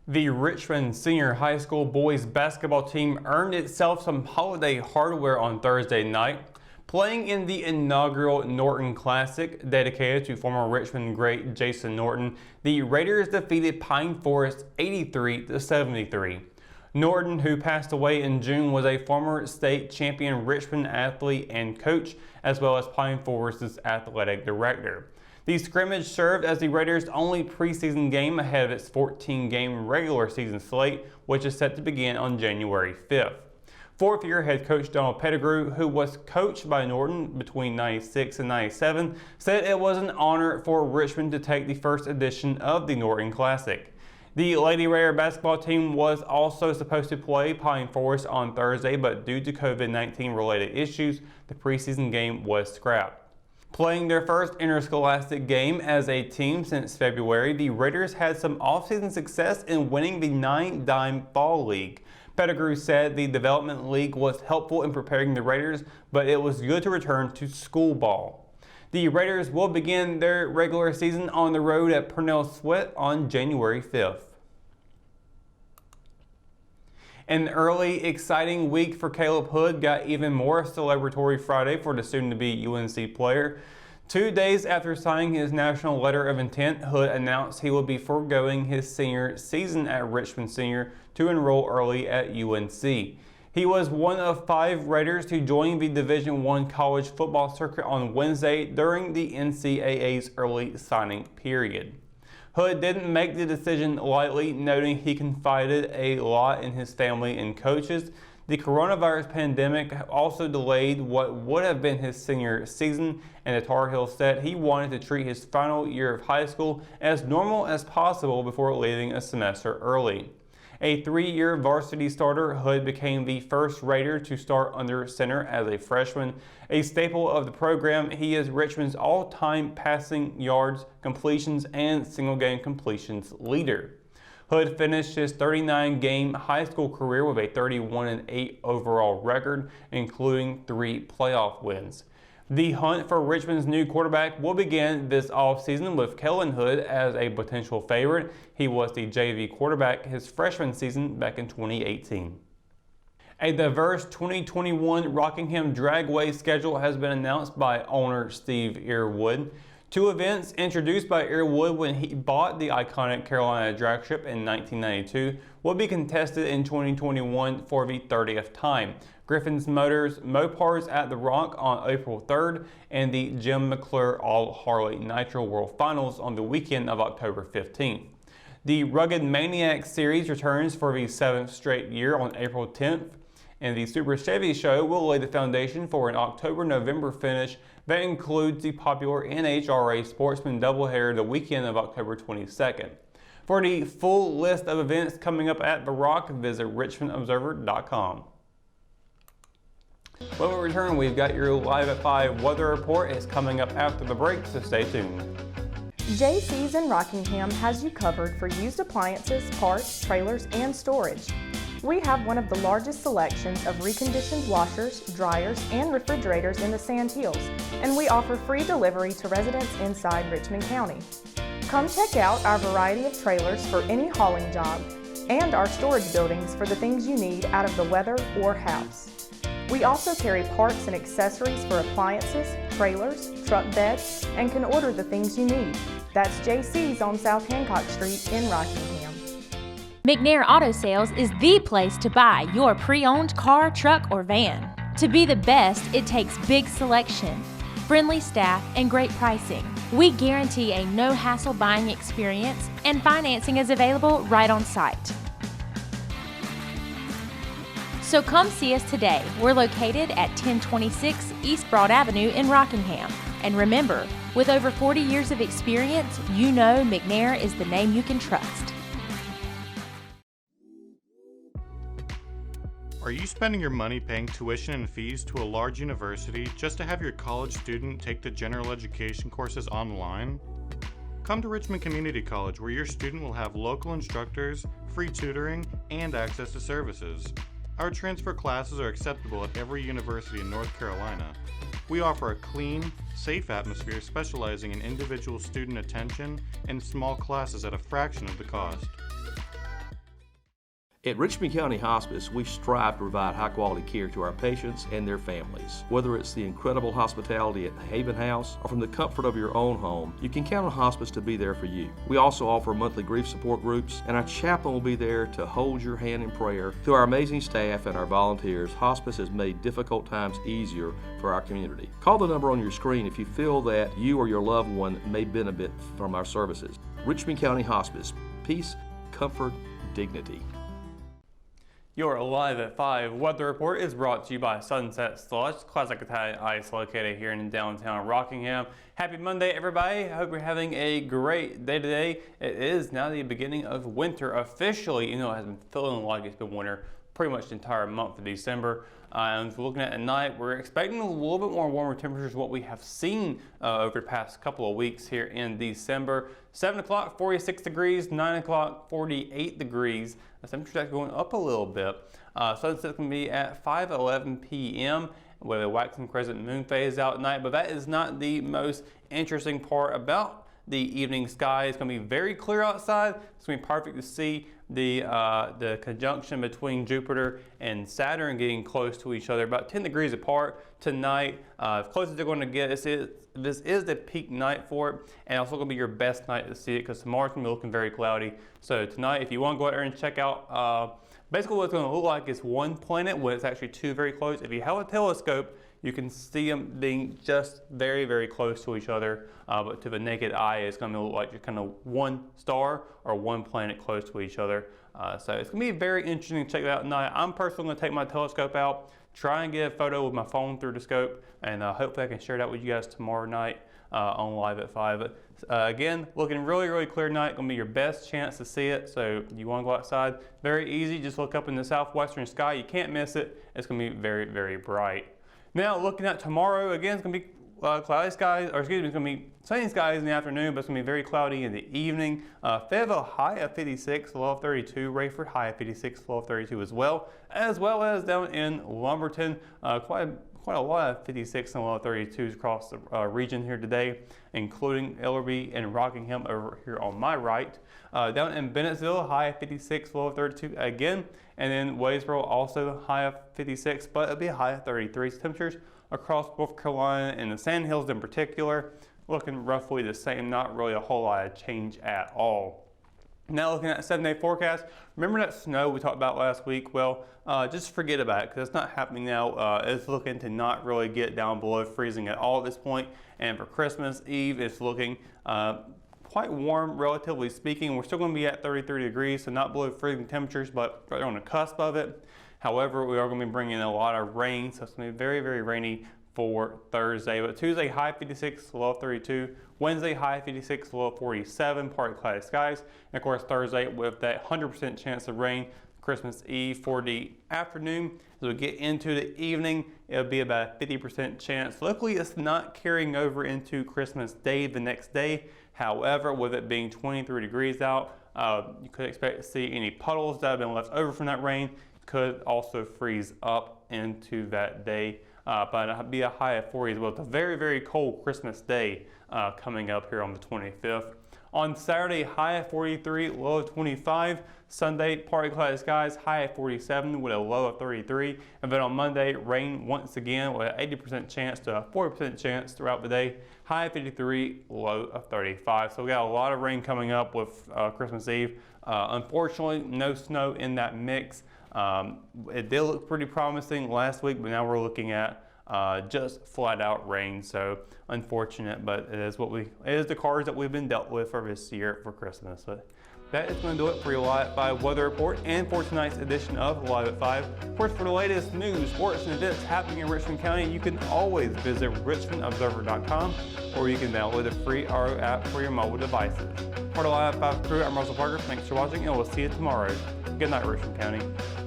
The Richmond Senior High School boys basketball team earned itself some holiday hardware on Thursday night, playing in the inaugural Norton Classic dedicated to former Richmond great Jason Norton. The Raiders defeated Pine Forest 83-73. Norton, who passed away in June, was a former state champion Richmond athlete and coach, as well as Pine Forest's athletic director. The scrimmage served as the Raiders' only preseason game ahead of its 14-game regular season slate, which is set to begin on January 5th. Fourth-year head coach Donald Pettigrew, who was coached by Norton between '96 and '97, said it was an honor for Richmond to take the first edition of the Norton Classic. The Lady Raider basketball team was also supposed to play Pine Forest on Thursday, but due to COVID-19 related issues, the preseason game was scrapped. Playing their first interscholastic game as a team since February, the Raiders had some offseason success in winning the 9-dime Fall League. Pettigrew said the development league was helpful in preparing the Raiders, but it was good to return to school ball. The Raiders will begin their regular season on the road at Purnell Sweat on January 5th. An early, exciting week for Caleb Hood got even more celebratory Friday for the soon-to-be UNC player. 2 days after signing his national letter of intent, Hood announced he would be foregoing his senior season at Richmond Senior to enroll early at UNC. He was one of 5 Raiders to join the Division I college football circuit on Wednesday during the NCAA's early signing period. Hood didn't make the decision lightly, noting he confided a lot in his family and coaches. The coronavirus pandemic also delayed what would have been his senior season, and the Tar Heels said he wanted to treat his final year of high school as normal as possible before leaving a semester early. A 3-year varsity starter, Hood became the first Raider to start under center as a freshman. A staple of the program, he is Richmond's all-time passing yards, completions, and single-game completions leader. Hood finished his 39-game high school career with a 31-8 overall record, including 3 playoff wins. The hunt for Richmond's new quarterback will begin this offseason with Kellen Hood as a potential favorite. He was the JV quarterback his freshman season back in 2018. A diverse 2021 Rockingham Dragway schedule has been announced by owner Steve Earwood. 2 events introduced by Earwood when he bought the iconic Carolina drag strip in 1992 will be contested in 2021 for the 30th time. Griffin's Motors Mopars at the Rock on April 3rd and the Jim McClure All Harley Nitro World Finals on the weekend of October 15th. The Rugged Maniac Series returns for the 7th straight year on April 10th, and the Super Chevy Show will lay the foundation for an October-November finish that includes the popular NHRA Sportsman doubleheader the weekend of October 22nd. For the full list of events coming up at The Rock, visit richmondobserver.com. When we return, we've got your Live at 5 weather report. It's coming up after the break, so stay tuned. JC's in Rockingham has you covered for used appliances, parts, trailers, and storage. We have one of the largest selections of reconditioned washers, dryers, and refrigerators in the Sand Hills, and we offer free delivery to residents inside Richmond County. Come check out our variety of trailers for any hauling job and our storage buildings for the things you need out of the weather or house. We also carry parts and accessories for appliances, trailers, truck beds, and can order the things you need. That's JC's on South Hancock Street in Rockingham. McNair Auto Sales is the place to buy your pre-owned car, truck, or van. To be the best, it takes big selection, friendly staff, and great pricing. We guarantee a no-hassle buying experience, and financing is available right on site. So come see us today. We're located at 1026 East Broad Avenue in Rockingham. And remember, with over 40 years of experience, you know McNair is the name you can trust. Are you spending your money paying tuition and fees to a large university just to have your college student take the general education courses online? Come to Richmond Community College, where your student will have local instructors, free tutoring, and access to services. Our transfer classes are acceptable at every university in North Carolina. We offer a clean, safe atmosphere specializing in individual student attention and small classes at a fraction of the cost. At Richmond County Hospice, we strive to provide high-quality care to our patients and their families. Whether it's the incredible hospitality at the Haven House or from the comfort of your own home, you can count on hospice to be there for you. We also offer monthly grief support groups, and our chaplain will be there to hold your hand in prayer. Through our amazing staff and our volunteers, hospice has made difficult times easier for our community. Call the number on your screen if you feel that you or your loved one may benefit from our services. Richmond County Hospice. Peace, comfort, dignity. Your Live at 5 weather report is brought to you by Sunset Slush, classic Italian ice located here in downtown Rockingham. Happy Monday, everybody. I hope you're having a great day today. It is now the beginning of winter officially. You know, it has been feeling like it's been winter pretty much the entire month of December. And looking at night, we're expecting a little bit more warmer temperatures than what we have seen over the past couple of weeks here in December. 7 o'clock, 46 degrees, 9 o'clock, 48 degrees. The temperature's actually going up a little bit. Sunset's going to be at 5:11 p.m. with a waxing crescent moon phase out at night, but that is not the most interesting part about the evening sky. It's going to be very clear outside. It's going to be perfect to see the conjunction between Jupiter and Saturn getting close to each other, about 10 degrees apart tonight. As close as they're going to get, this is the peak night for it, and also going to be your best night to see it because tomorrow's going to be looking very cloudy. So tonight, if you want to go out there and check out, basically what it's going to look like is one planet when it's actually two very close. If you have a telescope, you can see them being just very, very close to each other, but to the naked eye, it's going to look like kind of one star or one planet close to each other. So it's going to be very interesting to check that out tonight. I'm personally going to take my telescope out, try and get a photo with my phone through the scope, and hopefully I can share that with you guys tomorrow night on Live at 5. But, again, looking really, really clear night, going to be your best chance to see it. So you want to go outside, very easy, just look up in the southwestern sky. You can't miss it. It's going to be very, very bright. Now, looking at tomorrow, again, it's going to be cloudy skies, or excuse me, it's going to be sunny skies in the afternoon, but it's going to be very cloudy in the evening. Fayetteville, high of 56, low of 32. Rayford, high of 56, low of 32 as well as down in Lumberton, quite a lot of 56 and low of 32s across the region here today, including Ellerby and Rockingham over here on my right. Down in Bennettsville, high of 56, low of 32 again. And then Wadesboro also high of 56, but it'll be a high of 33. So temperatures across North Carolina and the Sandhills in particular, looking roughly the same, not really a whole lot of change at all. Now looking at 7-day forecast, remember that snow we talked about last week? Well, just forget about it because it's not happening now. It's looking to not really get down below freezing at all at this point. And for Christmas Eve, it's looking quite warm, relatively speaking. We're still going to be at 33 degrees, so not below freezing temperatures, but right on the cusp of it. However, we are going to be bringing in a lot of rain, so it's going to be very, very rainy for Thursday. But Tuesday, high 56, low of 32. Wednesday, high 56, low of 47, partly cloudy skies. And of course, Thursday with that 100% chance of rain. Christmas Eve for the afternoon. As we get into the evening, it'll be about a 50% chance. Luckily, it's not carrying over into Christmas Day the next day. However, with it being 23 degrees out, you could expect to see any puddles that have been left over from that rain could also freeze up into that day. But it'll be a high of 40 as well. It's a very, very cold Christmas Day coming up here on the 25th. On Saturday, high of 43, low of 25. Sunday, partly cloudy skies, high of 47 with a low of 33. And then on Monday, rain once again with an 80% chance to a 40% chance throughout the day. High of 53, low of 35. So we got a lot of rain coming up with Christmas Eve. Unfortunately, no snow in that mix. It did look pretty promising last week, but now we're looking at just flat out rain. So unfortunate, but it is the cards that we've been dealt with for this year for Christmas. But that is going to do it for your Live at 5 weather report and for tonight's edition of Live at 5. Of course, for the latest news, sports, and events happening in Richmond County, you can always visit richmondobserver.com, or you can download the free RO app for your mobile devices. For the Live at 5 crew, I'm Russell Parker. Thanks for watching, and we'll see you tomorrow. Good night, Richmond County.